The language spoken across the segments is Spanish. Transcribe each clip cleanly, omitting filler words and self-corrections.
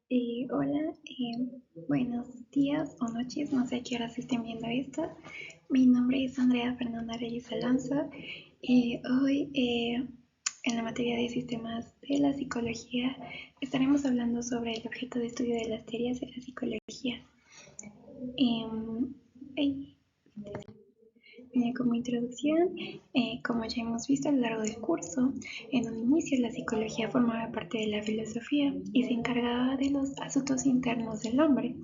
Hola, buenos días o noches, no sé a qué horas estén viendo esto. Mi nombre es Andrea Fernanda Reyes Alonso. Hoy, en la materia de sistemas de la psicología, estaremos hablando sobre el objeto de estudio de las teorías de la psicología. Eh, Como introducción, como ya hemos visto a lo largo del curso, en un inicio la psicología formaba parte de la filosofía y se encargaba de los asuntos internos del hombre.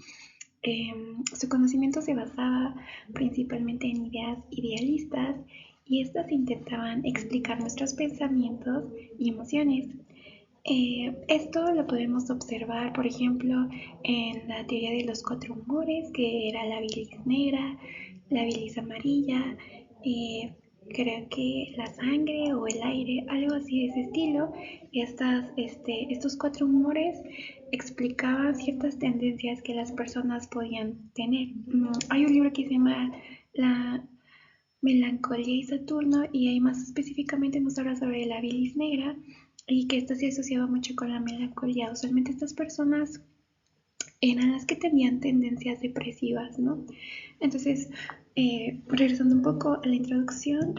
Su conocimiento se basaba principalmente en ideas idealistas y estas intentaban explicar nuestros pensamientos y emociones. Esto lo podemos observar, por ejemplo, en la teoría de los cuatro humores, que era la bilis negra, la bilis amarilla, eh, creo que la sangre o el aire, algo así de ese estilo. Estos cuatro humores explicaban ciertas tendencias que las personas podían tener. Hay un libro que se llama La Melancolía y Saturno, y ahí más específicamente nos habla sobre la bilis negra y que esta se asociaba mucho con la melancolía. Usualmente estas personas eran las que tenían tendencias depresivas, ¿no? Entonces, regresando un poco a la introducción,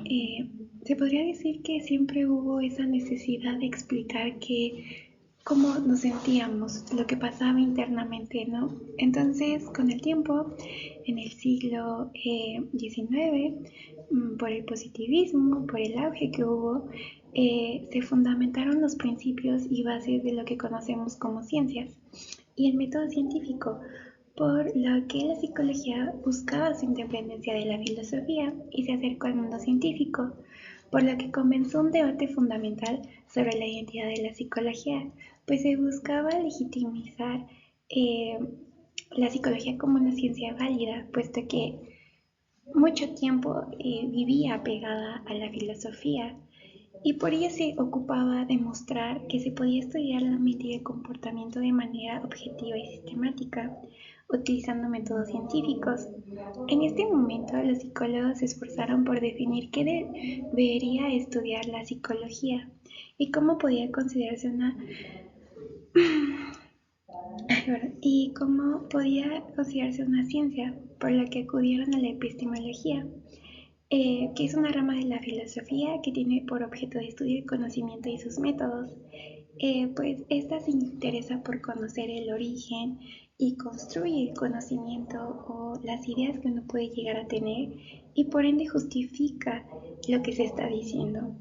se podría decir que siempre hubo esa necesidad de explicar cómo nos sentíamos, lo que pasaba internamente, ¿no? Entonces, con el tiempo, en el siglo XIX, por el positivismo, por el auge que hubo, se fundamentaron los principios y bases de lo que conocemos como ciencias y el método científico, por lo que la psicología buscaba su independencia de la filosofía y se acercó al mundo científico, por lo que comenzó un debate fundamental sobre la identidad de la psicología, pues se buscaba legitimizar eh, la psicología como una ciencia válida, puesto que mucho tiempo vivía pegada a la filosofía y por ello se ocupaba de mostrar que se podía estudiar la mente y el comportamiento de manera objetiva y sistemática, utilizando métodos científicos. En este momento, los psicólogos se esforzaron por definir qué debería estudiar la psicología y cómo podía considerarse una y cómo podía considerarse una ciencia, por lo que acudieron a la epistemología, que es una rama de la filosofía que tiene por objeto de estudio el conocimiento y sus métodos. Pues esta se interesa por conocer el origen y construye el conocimiento o las ideas que uno puede llegar a tener y por ende justifica lo que se está diciendo.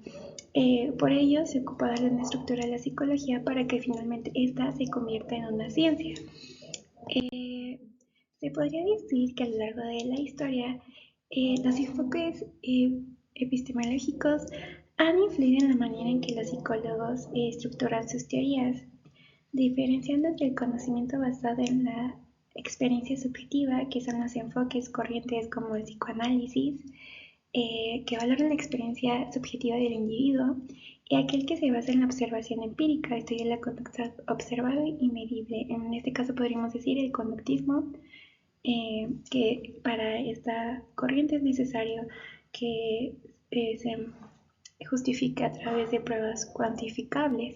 Por ello se ocupa darle una estructura a la psicología para que finalmente ésta se convierta en una ciencia. Eh, Se podría decir que a lo largo de la historia los enfoques epistemológicos han influido en la manera en que los psicólogos estructuran sus teorías, diferenciando entre el conocimiento basado en la experiencia subjetiva, que son los enfoques corrientes como el psicoanálisis, que valoran la experiencia subjetiva del individuo, y aquel que se basa en la observación empírica, estudia la conducta observable y medible. En este caso podríamos decir el conductismo, que para esta corriente es necesario que se justifique a través de pruebas cuantificables.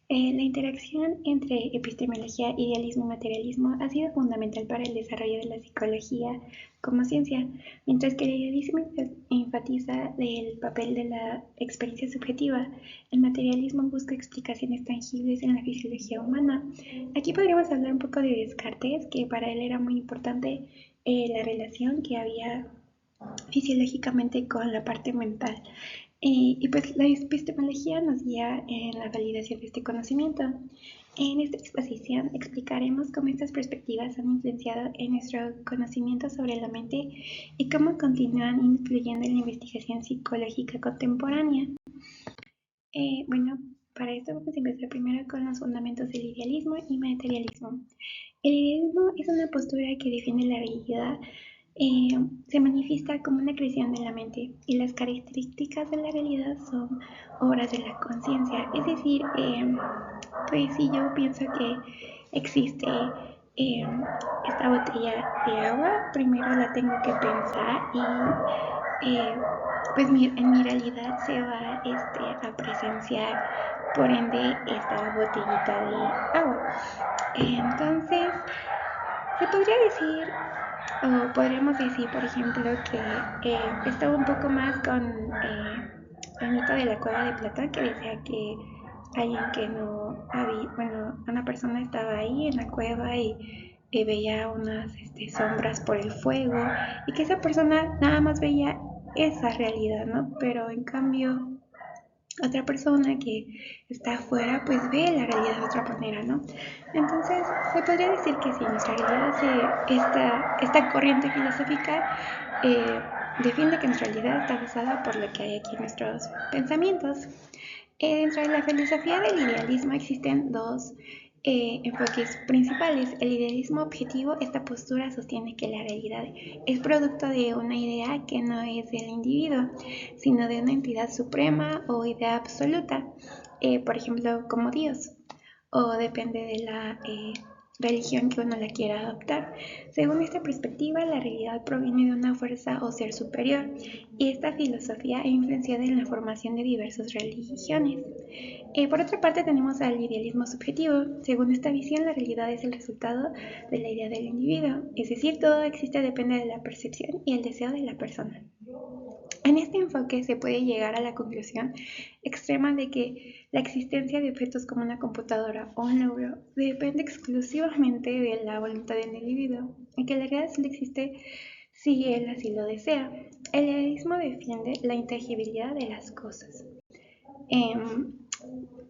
La interacción entre epistemología, idealismo y materialismo ha sido fundamental para el desarrollo de la psicología como ciencia, mientras que el idealismo enfatiza el papel de la experiencia subjetiva. El materialismo busca explicaciones tangibles en la fisiología humana. Aquí podríamos hablar un poco de Descartes, que para él era muy importante la relación que había fisiológicamente con la parte mental. Y pues la epistemología nos guía en la validación de este conocimiento. En esta exposición explicaremos cómo estas perspectivas han influenciado en nuestro conocimiento sobre la mente y cómo continúan influyendo en la investigación psicológica contemporánea. Bueno, para esto vamos a empezar primero con los fundamentos del idealismo y materialismo. El idealismo es una postura que defiende la realidad, eh, se manifiesta como una creación de la mente y las características de la realidad son obras de la conciencia. Es decir, pues si yo pienso que existe eh, esta botella de agua, primero la tengo que pensar y pues en mi realidad se va a presenciar por ende esta botellita de agua. Entonces, se podría decir, o podríamos decir, por ejemplo, que estaba un poco más con el mito de la cueva de Platón, que decía que alguien que no había, bueno, una persona estaba ahí en la cueva y veía unas sombras por el fuego, y que esa persona nada más veía esa realidad, ¿no? Pero en cambio otra persona que está afuera pues ve la realidad de otra manera, ¿no? Entonces se podría decir que sí, nuestra realidad, esta corriente filosófica defiende que nuestra realidad está basada por lo que hay aquí en nuestros pensamientos. Dentro de la filosofía del idealismo existen dos enfoques principales. El idealismo objetivo, esta postura sostiene que la realidad es producto de una idea que no es del individuo, sino de una entidad suprema o idea absoluta, por ejemplo, como Dios, o depende de la religión que uno la quiera adoptar. Según esta perspectiva, la realidad proviene de una fuerza o ser superior, y esta filosofía ha influenciado en la formación de diversas religiones. Por otra parte, tenemos al idealismo subjetivo. Según esta visión, la realidad es el resultado de la idea del individuo, es decir, todo existe depende de la percepción y el deseo de la persona. En este enfoque se puede llegar a la conclusión extrema de que la existencia de objetos como una computadora o un libro depende exclusivamente de la voluntad del individuo y que la realidad solo existe si él así lo desea. El idealismo defiende la intangibilidad de las cosas.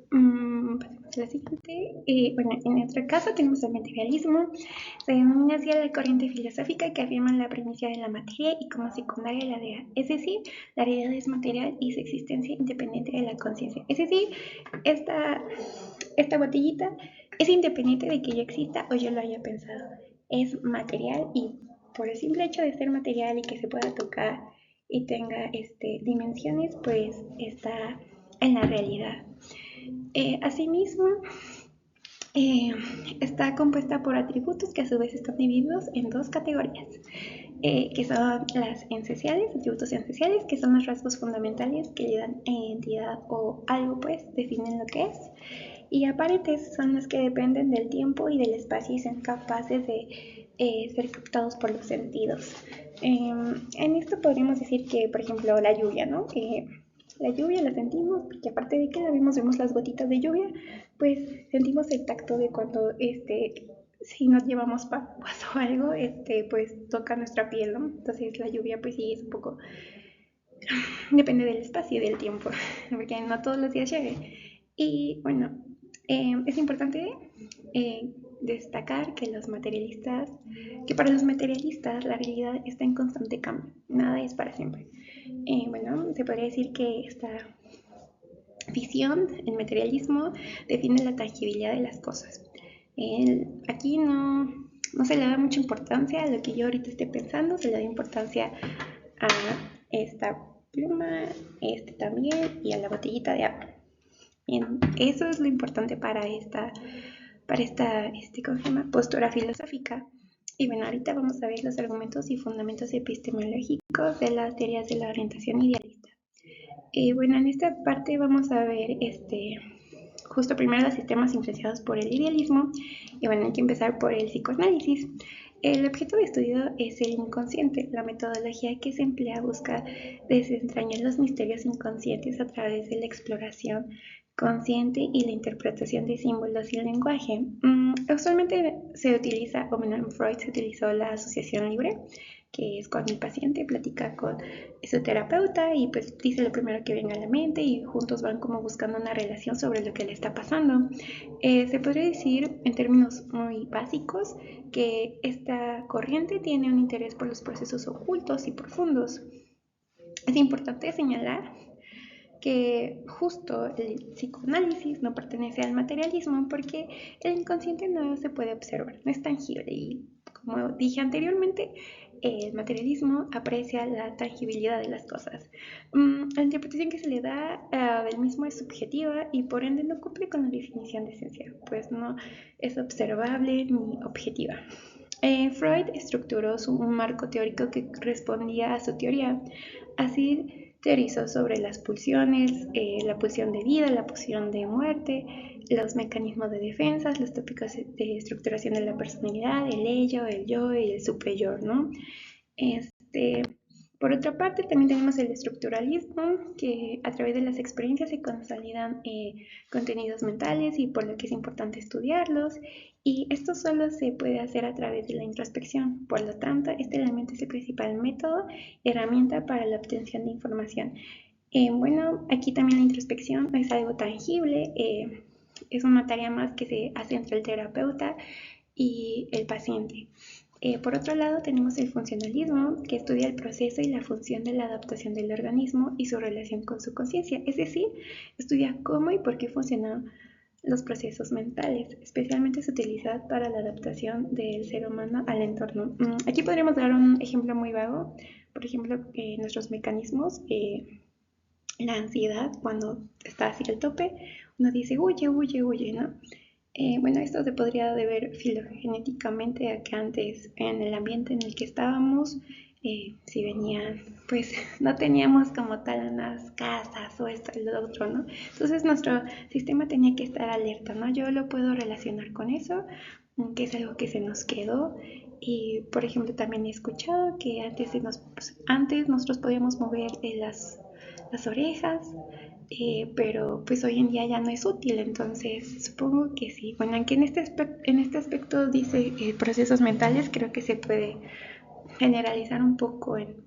Pasemos a la siguiente. Bueno, en nuestro caso tenemos el materialismo. Se denomina así a la corriente filosófica que afirma la primicia de la materia y como secundaria la idea. Es decir, la realidad es material y su existencia independiente de la conciencia. Es decir, esta botellita es independiente de que yo exista o yo lo haya pensado. Es material y por el simple hecho de ser material y que se pueda tocar y tenga dimensiones, pues está en la realidad. Asimismo, eh, está compuesta por atributos que a su vez están divididos en dos categorías, que son las esenciales, atributos esenciales, que son los rasgos fundamentales que le dan identidad o algo, pues definen lo que es. Y aparentes son los que dependen del tiempo y del espacio y son capaces de ser captados por los sentidos. En esto podríamos decir que, por ejemplo, la lluvia, ¿no? La lluvia la sentimos porque aparte de que la vemos las gotitas de lluvia, pues sentimos el tacto de cuando si nos llevamos paraguas o algo, pues toca nuestra piel, ¿no? Entonces la lluvia pues sí es un poco, depende del espacio y del tiempo, porque no todos los días llueve. Y bueno, es importante destacar que que para los materialistas la realidad está en constante cambio, nada es para siempre. Bueno, se podría decir que esta visión, el materialismo, define la tangibilidad de las cosas. Aquí no se le da mucha importancia a lo que yo ahorita esté pensando, se le da importancia a esta pluma, también, y a la botellita de agua. Bien, eso es lo importante para esta ¿cómo se llama? Postura filosófica. Y bueno, ahorita vamos a ver los argumentos y fundamentos epistemológicos de las teorías de la orientación idealista. Bueno, en esta parte vamos a ver justo primero los sistemas influenciados por el idealismo. Y bueno, hay que empezar por el psicoanálisis. El objeto de estudio es el inconsciente. La metodología que se emplea busca desentrañar los misterios inconscientes a través de la exploración consciente y la interpretación de símbolos y el lenguaje. Usualmente se utiliza, o bueno, en Freud se utilizó la asociación libre, que es cuando el paciente platica con su terapeuta y pues dice lo primero que venga a la mente y juntos van como buscando una relación sobre lo que le está pasando. Se podría decir en términos muy básicos que esta corriente tiene un interés por los procesos ocultos y profundos. Es importante señalar que justo el psicoanálisis no pertenece al materialismo porque el inconsciente no se puede observar, no es tangible y como dije anteriormente, el materialismo aprecia la tangibilidad de las cosas. La interpretación que se le da del mismo es subjetiva y por ende no cumple con la definición de esencia, pues no es observable ni objetiva. Freud estructuró un marco teórico que respondía a su teoría, así teorizó sobre las pulsiones, la pulsión de vida, la pulsión de muerte, los mecanismos de defensa, los tópicos de estructuración de la personalidad, el ello, el yo y el superior, ¿no? Por otra parte, también tenemos el estructuralismo, que a través de las experiencias se consolidan contenidos mentales y por lo que es importante estudiarlos. Y esto solo se puede hacer a través de la introspección. Por lo tanto, este elemento es el principal método, herramienta para la obtención de información. Bueno, aquí también la introspección es algo tangible, es una tarea más que se hace entre el terapeuta y el paciente. Por otro lado, tenemos el funcionalismo, que estudia el proceso y la función de la adaptación del organismo y su relación con su conciencia, es decir, estudia cómo y por qué funcionan los procesos mentales. Especialmente se utiliza para la adaptación del ser humano al entorno. Aquí podríamos dar un ejemplo muy vago, por ejemplo, nuestros mecanismos, la ansiedad, cuando está así al tope, uno dice huye, huye, huye, ¿no? Bueno, esto se podría deber filogenéticamente a que antes en el ambiente en el que estábamos, si venían, pues no teníamos como tal unas casas o esto y lo otro, ¿no? Entonces nuestro sistema tenía que estar alerta, ¿no? Yo lo puedo relacionar con eso, que es algo que se nos quedó. Y por ejemplo también he escuchado que antes nosotros podíamos mover las orejas, pero pues hoy en día ya no es útil, entonces supongo que sí. Bueno, aunque en este aspecto dice procesos mentales, creo que se puede generalizar un poco en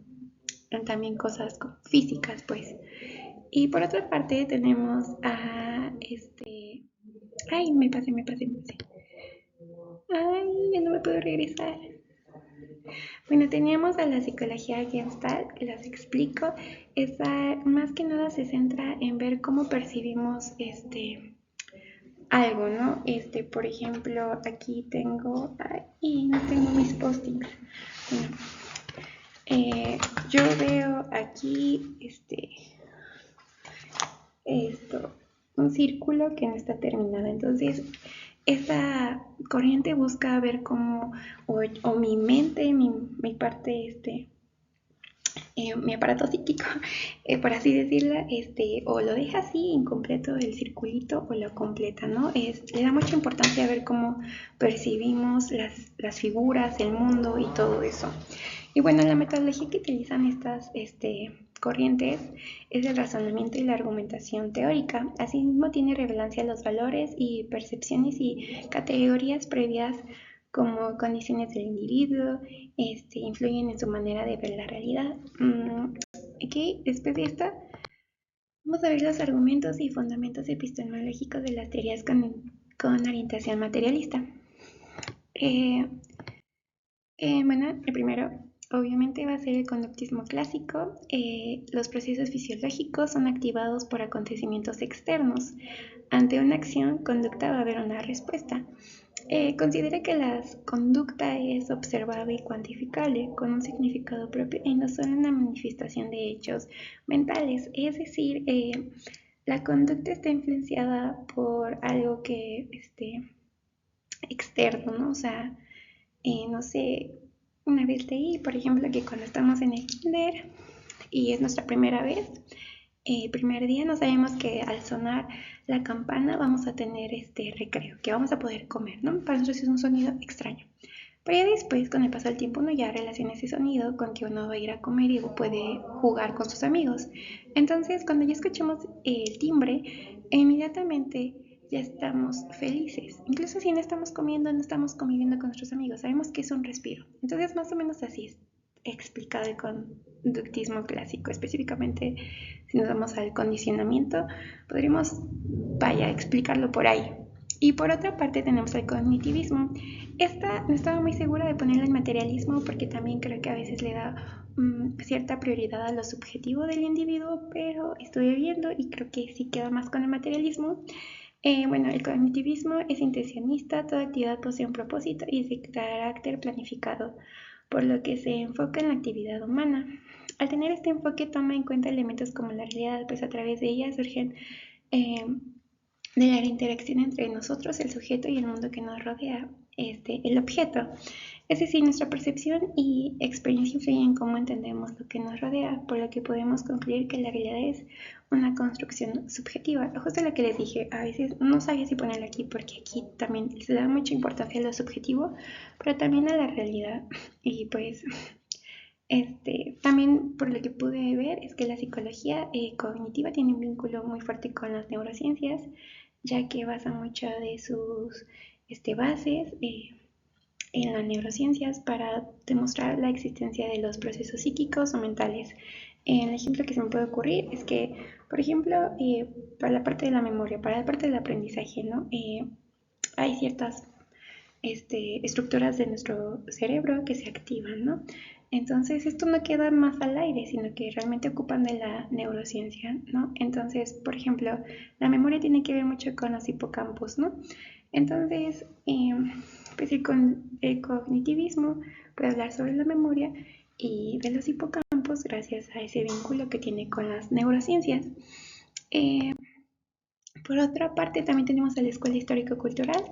también cosas físicas, pues. Y por otra parte tenemos a Ay, me pasé. Ay, ya no me puedo regresar. Bueno, teníamos a la psicología Gestalt, las explico. Esa más que nada se centra en ver cómo percibimos algo, ¿no? Por ejemplo, aquí tengo, ay, no tengo mis postings. Bueno, yo veo aquí un círculo que no está terminado. Entonces, esta corriente busca ver cómo, o mi mente, mi parte, mi aparato psíquico, por así decirlo, o lo deja así incompleto el circulito o lo completa, ¿no? Le da mucha importancia a ver cómo percibimos las figuras, el mundo y todo eso. Y bueno, la metodología que utilizan estas corrientes es el razonamiento y la argumentación teórica. Asimismo, tiene relevancia los valores y percepciones y categorías previas como condiciones del individuo, influyen en su manera de ver la realidad. Ok, después de esto, vamos a ver los argumentos y fundamentos epistemológicos de las teorías con orientación materialista. Bueno, el primero obviamente va a ser el conductismo clásico. Los procesos fisiológicos son activados por acontecimientos externos. Ante una acción, conducta va a haber una respuesta. Considera que la conducta es observable y cuantificable, con un significado propio y no solo una manifestación de hechos mentales. Es decir, la conducta está influenciada por algo que externo, ¿no? O sea, no sé, una vez leí, por ejemplo, que cuando estamos en el kinder y es nuestra primera vez, primer día no sabemos que al sonar la campana vamos a tener recreo, que vamos a poder comer, ¿no? Para nosotros es un sonido extraño. Pero ya después, con el paso del tiempo, uno ya relaciona ese sonido con que uno va a ir a comer y puede jugar con sus amigos. Entonces, cuando ya escuchamos el timbre, inmediatamente ya estamos felices. Incluso si no estamos comiendo, no estamos conviviendo con nuestros amigos, sabemos que es un respiro. Entonces, más o menos así es explicado el conductismo clásico. Específicamente, si nos vamos al condicionamiento, podríamos, explicarlo por ahí. Y por otra parte tenemos el cognitivismo. Esta no estaba muy segura de ponerla en materialismo porque también creo que a veces le da cierta prioridad a lo subjetivo del individuo, pero estuve viendo y creo que sí queda más con el materialismo. Bueno, el cognitivismo es intencionista, toda actividad posee un propósito y es de carácter planificado, por lo que se enfoca en la actividad humana. Al tener este enfoque toma en cuenta elementos como la realidad, pues a través de ella surgen de la interacción entre nosotros, el sujeto y el mundo que nos rodea. el objeto. Es decir, nuestra percepción y experiencia influyen en cómo entendemos lo que nos rodea, por lo que podemos concluir que la realidad es una construcción subjetiva. Justo lo que les dije, a veces no sabía si ponerlo aquí, porque aquí también se da mucha importancia a lo subjetivo, pero también a la realidad. Y pues también por lo que pude ver es que la psicología cognitiva tiene un vínculo muy fuerte con las neurociencias, ya que basa mucho de sus bases en las neurociencias para demostrar la existencia de los procesos psíquicos o mentales. El ejemplo que se me puede ocurrir es que, por ejemplo, para la parte de la memoria, para la parte del aprendizaje, ¿no? Hay ciertas estructuras de nuestro cerebro que se activan, ¿no? Entonces, esto no queda más al aire, sino que realmente ocupan de la neurociencia, ¿no? Entonces, por ejemplo, la memoria tiene que ver mucho con los hipocampos, ¿no? Entonces, pues el cognitivismo puede hablar sobre la memoria y de los hipocampos gracias a ese vínculo que tiene con las neurociencias. Por otra parte, también tenemos a la escuela histórico-cultural.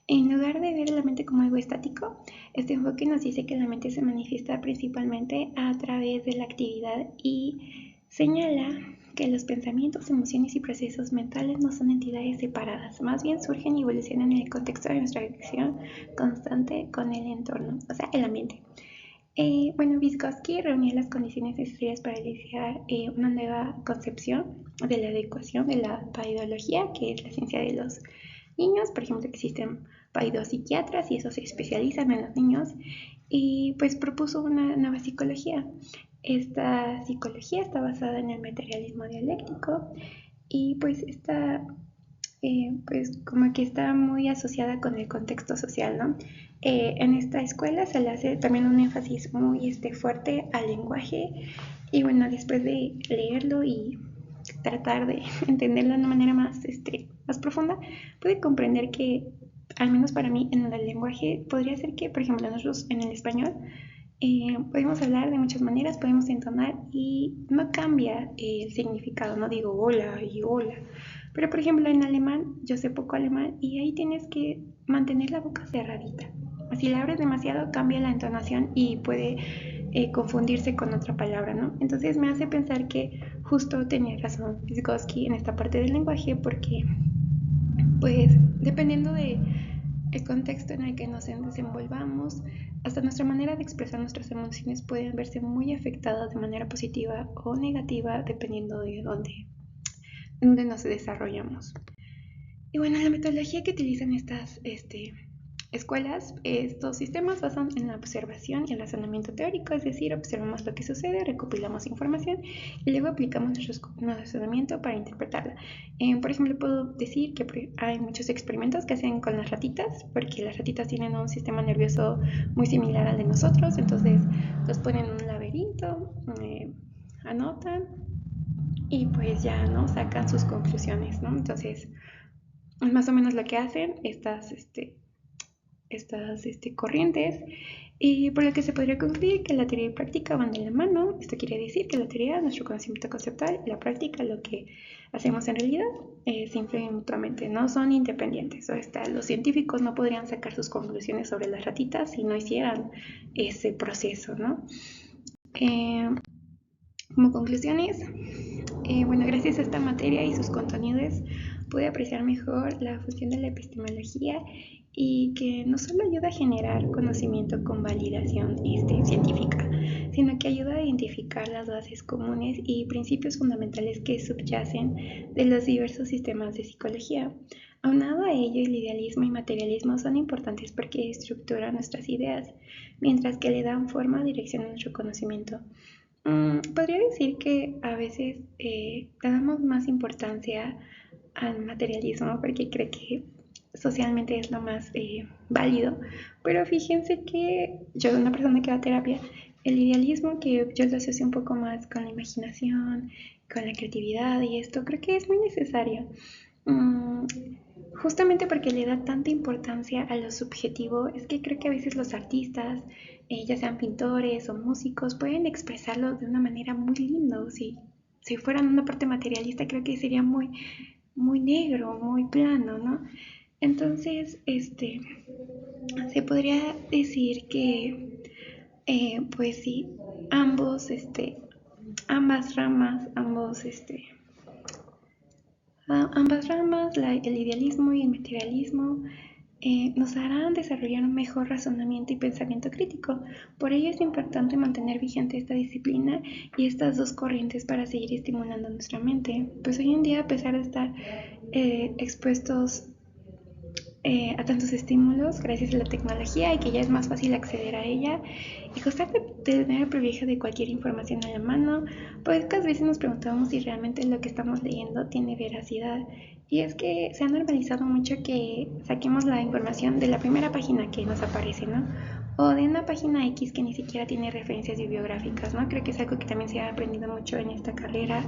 En lugar de ver la mente como algo estático, este enfoque nos dice que la mente se manifiesta principalmente a través de la actividad y señala que los pensamientos, emociones y procesos mentales no son entidades separadas, más bien surgen y evolucionan en el contexto de nuestra acción constante con el entorno, o sea, el ambiente. Bueno, Vygotsky reunía las condiciones necesarias para iniciar una nueva concepción de la adecuación de la paidología, que es la ciencia de los niños. Por ejemplo, existen paidopsiquiatras y esos se especializan en los niños, y pues propuso una nueva psicología. Esta psicología está basada en el materialismo dialéctico y pues está pues como que está muy asociada con el contexto social, ¿no? En esta escuela se le hace también un énfasis muy fuerte al lenguaje, y bueno, después de leerlo y tratar de entenderlo de una manera más profunda, pude comprender que, al menos para mí, en el lenguaje podría ser que, por ejemplo, nosotros en el español podemos hablar de muchas maneras, podemos entonar y no cambia el significado, no digo hola y hola. Pero por ejemplo en alemán, yo sé poco alemán y ahí tienes que mantener la boca cerradita. Si la abres demasiado cambia la entonación y puede confundirse con otra palabra, ¿no? Entonces me hace pensar que justo tenía razón Vygotsky en esta parte del lenguaje, porque pues dependiendo de el contexto en el que nos desenvolvamos, hasta nuestra manera de expresar nuestras emociones pueden verse muy afectadas de manera positiva o negativa dependiendo de dónde nos desarrollamos. Y bueno, la metodología que utilizan estas escuelas, estos sistemas basan en la observación y el razonamiento teórico, es decir, observamos lo que sucede, recopilamos información y luego aplicamos nuestro razonamiento para interpretarla. Por ejemplo, puedo decir que hay muchos experimentos que hacen con las ratitas, porque las ratitas tienen un sistema nervioso muy similar al de nosotros, entonces los ponen en un laberinto, anotan y pues ya, ¿no? Sacan sus conclusiones, ¿no? Entonces, más o menos lo que hacen estas corrientes, y por lo que se podría concluir que la teoría y práctica van de la mano. Esto quiere decir que la teoría, nuestro conocimiento conceptual, y la práctica, lo que hacemos en realidad, se influyen mutuamente, no son independientes. Los científicos no podrían sacar sus conclusiones sobre las ratitas si no hicieran ese proceso, ¿no? Como conclusiones, bueno, gracias a esta materia y sus contenidos pude apreciar mejor la función de la epistemología, y que no solo ayuda a generar conocimiento con validación científica, sino que ayuda a identificar las bases comunes y principios fundamentales que subyacen de los diversos sistemas de psicología. Aunado a ello, el idealismo y materialismo son importantes porque estructuran nuestras ideas, mientras que le dan forma y dirección a nuestro conocimiento. Podría decir que a veces le damos más importancia al materialismo porque creo que socialmente es lo más válido, pero fíjense que yo, una persona que va a terapia, el idealismo, que yo lo asocio un poco más con la imaginación, con la creatividad y esto, creo que es muy necesario. Justamente porque le da tanta importancia a lo subjetivo, es que creo que a veces los artistas, ya sean pintores o músicos, pueden expresarlo de una manera muy linda. Si fueran una parte materialista, creo que sería muy negro, muy plano, ¿no? Entonces, Se podría decir que, pues sí, ambos, ambas ramas, ambas ramas, el idealismo y el materialismo, nos harán desarrollar un mejor razonamiento y pensamiento crítico. Por ello es importante mantener vigente esta disciplina y estas dos corrientes para seguir estimulando nuestra mente. Pues hoy en día, a pesar de estar expuestos a tantos estímulos gracias a la tecnología y que ya es más fácil acceder a ella y gozar de tener el privilegio de cualquier información a la mano, pues pocas veces nos preguntamos si realmente lo que estamos leyendo tiene veracidad. Y es que se ha normalizado mucho que saquemos la información de la primera página que nos aparece, ¿no? O de una página X que ni siquiera tiene referencias bibliográficas, ¿no? Creo que es algo que también se ha aprendido mucho en esta carrera.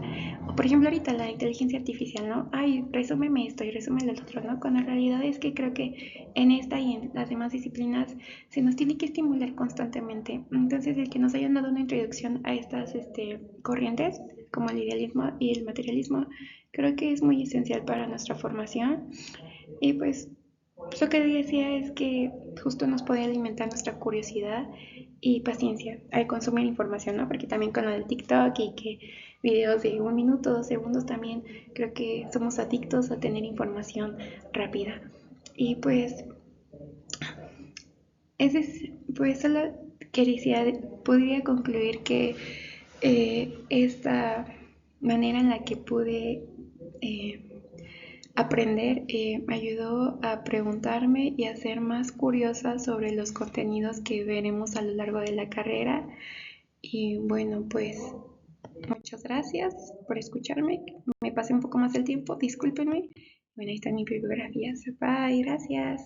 O por ejemplo ahorita la inteligencia artificial, ¿no? Ay, resúmeme esto y resúmeme lo otro, ¿no? Cuando en realidad es que creo que en esta y en las demás disciplinas se nos tiene que estimular constantemente. Entonces el que nos hayan dado una introducción a estas corrientes, como el idealismo y el materialismo, creo que es muy esencial para nuestra formación. Y pues lo que decía es que justo nos puede alimentar nuestra curiosidad y paciencia al consumir información, ¿no? Porque también con lo del TikTok y que videos de 1 minuto, 2 segundos también creo que somos adictos a tener información rápida. Y pues, ese es, pues solo quería, podría concluir que esta manera en la que pude eh, aprender me ayudó a preguntarme y a ser más curiosa sobre los contenidos que veremos a lo largo de la carrera. Y bueno, pues muchas gracias por escucharme. Me pasé un poco más el tiempo, discúlpenme. Bueno, ahí están mis bibliografías. Bye, gracias.